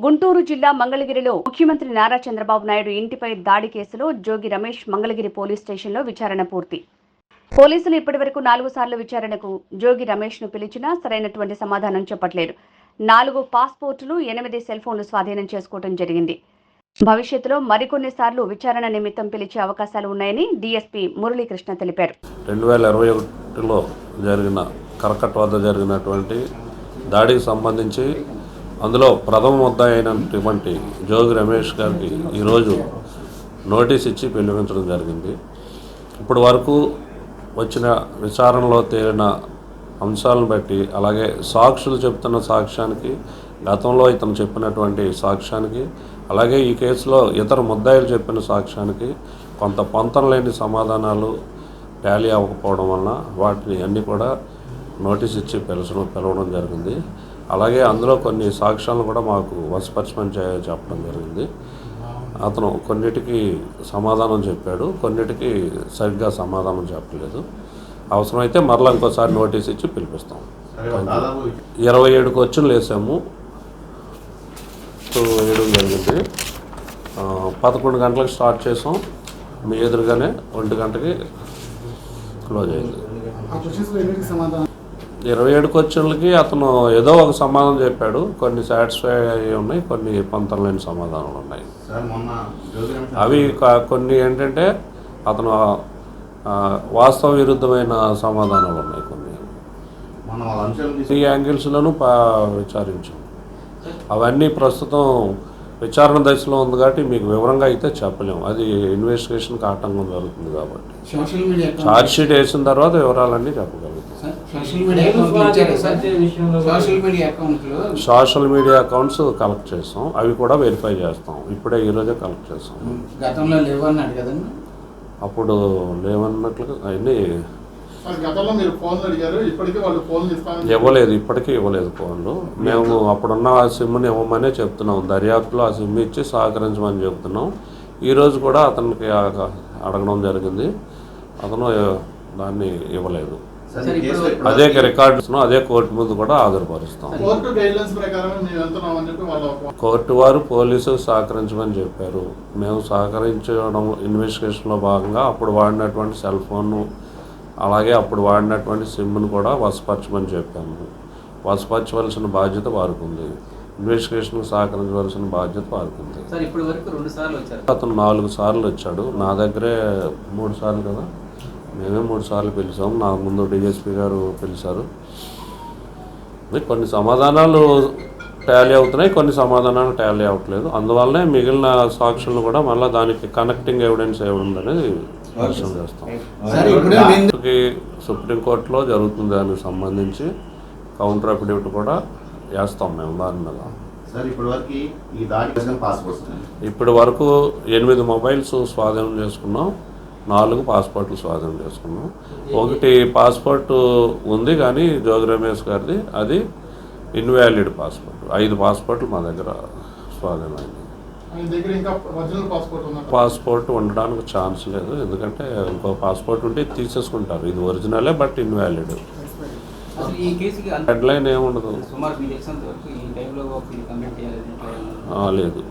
గుంటూరు జిల్లా మంగళగిరిలో ముఖ్యమంత్రి నారా చంద్రబాబు నాయుడు ఇంటిపై దాడి కేసులో జోగి రమేష్ మంగళగిరి పోలీస్ స్టేషన్లో విచారణ పూర్తి. పోలీసులు ఇప్పటివరకు 4 సార్లు విచారణకు జోగి రమేష్ను పిలిచినా సరైనటువంటి సమాధానం చెప్పట్లేదు. 4 పాస్పోర్టులు, 8 సెల్ ఫోన్లు స్వాధీనం చేసుకోవడం జరిగింది. భవిష్యత్తులో మరికొన్ని సార్లు విచారణ నిమిత్తం పిలిచే అవకాశాలు ఉన్నాయని డీఎస్పీ మురళీకృష్ణ తెలిపారు. 2021లో జరిగిన కరకట్ వద్ద జరిగినటువంటి దాడికి సంబంధించి అందులో ప్రథమ ముద్దాయి అయినటువంటి జోగి రమేష్ గారికి ఈరోజు నోటీస్ ఇచ్చి పిలిపించడం జరిగింది. ఇప్పటి వరకు వచ్చిన విచారణలో తేలిన అంశాలను బట్టి, అలాగే సాక్షులు చెప్తున్న సాక్ష్యానికి, గతంలో ఇతను చెప్పినటువంటి సాక్ష్యానికి, అలాగే ఈ కేసులో ఇతర ముద్దాయిలు చెప్పిన సాక్ష్యానికి కొంత పొంతం లేని సమాధానాలు టాలీ అవ్వకపోవడం వలన వాటిని అన్నీ కూడా నోటీస్ ఇచ్చి పిలవడం జరిగింది. అలాగే అందులో కొన్ని సాక్ష్యాలను కూడా మాకు వశపరచమని చెప్పడం జరిగింది. అతను కొన్నిటికి సమాధానం చెప్పాడు, కొన్నిటికి సరిగ్గా సమాధానం చెప్పలేదు. అవసరమైతే మరలా ఇంకోసారి నోటీస్ ఇచ్చి పిలిపిస్తాం. 27 క్వశ్చన్లు వేసాము, వేయడం జరిగింది. 11 గంటలకు స్టార్ట్ చేసాం, మీ ఎదురుగానే 1 గంటకి క్లోజ్ అయింది. 27 క్వశ్చన్లకి అతను ఏదో ఒక సమాధానం చెప్పాడు. కొన్ని సాటిస్ఫై అయ్యి ఉన్నాయి, కొన్ని పొంతం లేని సమాధానాలు ఉన్నాయి. అవి కొన్ని ఏంటంటే అతను వాస్తవ విరుద్ధమైన సమాధానాలు ఉన్నాయి. కొన్ని ఈ యాంగిల్స్లోనూ విచారించాం. అవన్నీ ప్రస్తుతం విచారణ దశలో ఉంది కాబట్టి మీకు వివరంగా అయితే చెప్పలేము. అది ఇన్వెస్టిగేషన్కి ఆటంకం జరుగుతుంది కాబట్టి ఛార్జ్ షీట్ వేసిన తర్వాత వివరాలన్నీ చెప్పగలుగుతాం. సోషల్ మీడియా అకౌంట్స్ కలెక్ట్ చేస్తాం, అవి కూడా వెరిఫై చేస్తాం. ఇప్పుడే ఈరోజే కలెక్ట్ చేస్తాం. అప్పుడు లేవన్నట్లు అవన్నీ ఇవ్వలేదు, ఇప్పటికీ ఇవ్వలేదు ఫోన్లు. మేము అప్పుడున్న ఆ సిమ్ని ఇవ్వమనే చెప్తున్నాం, దర్యాప్తులో ఆ సిమ్ ఇచ్చి సహకరించమని చెప్తున్నాం. ఈరోజు కూడా అతనికి అడగడం జరిగింది, అతను దాన్ని ఇవ్వలేదు. అదే రికార్డ్స్ అదే కోర్టు ముందు కూడా హాజరుపరుస్తాం. కోర్టు వారు పోలీసు సహకరించమని చెప్పారు. మేము సహకరించడం ఇన్వెస్టిగేషన్లో భాగంగా అప్పుడు వాడినటువంటి సెల్ ఫోన్ను, అలాగే అప్పుడు వాడినటువంటి సిమ్ను కూడా వశపరచమని చెప్పాము. వశపరచవలసిన బాధ్యత వారికి ఉంది, ఇన్వెస్టిగేషన్కి సహకరించవలసిన బాధ్యత వారికి ఉంది. అతను 4 సార్లు వచ్చాడు, నా దగ్గరే 3 సార్లు కదా, మేమే 3 సార్లు పిలిచాము. నా ముందు డిఎస్పీ గారు పిలిచారు. కొన్ని సమాధానాలు టాలీ అవుతున్నాయి, కొన్ని సమాధానాలు టాలీ అవ్వట్లేదు. అందువల్లనే మిగిలిన సాక్షులను కూడా మళ్ళీ దానికి కనెక్టింగ్ ఎవిడెన్స్ ఏముందనేది పరిశీలన చేస్తాం. సుప్రీంకోర్టులో జరుగుతుంది, దానికి సంబంధించి కౌంటర్ అఫిడవిట్ కూడా వేస్తాం మేము దాని మీద. ఇప్పటి వరకు 8 మొబైల్స్ స్వాధీనం చేసుకున్నాం, 4 పాస్పోర్ట్లు స్వాధీనం చేసుకున్నాం. 1 పాస్పోర్ట్ ఉంది కానీ జోగి రమేష్ గారిది, అది ఇన్వాలిడ్ పాస్పోర్ట్. 5 పాస్పోర్ట్లు మా దగ్గర స్వాధీనమైంది. పాస్పోర్ట్ ఉండడానికి ఛాన్స్ లేదు, ఎందుకంటే ఇంకో పాస్పోర్ట్ ఉంటే తీసేసుకుంటారు. ఇది ఒరిజినలే బట్ ఇన్వాలిడ్. హెడ్ లైన్ ఏముండదు, లేదు.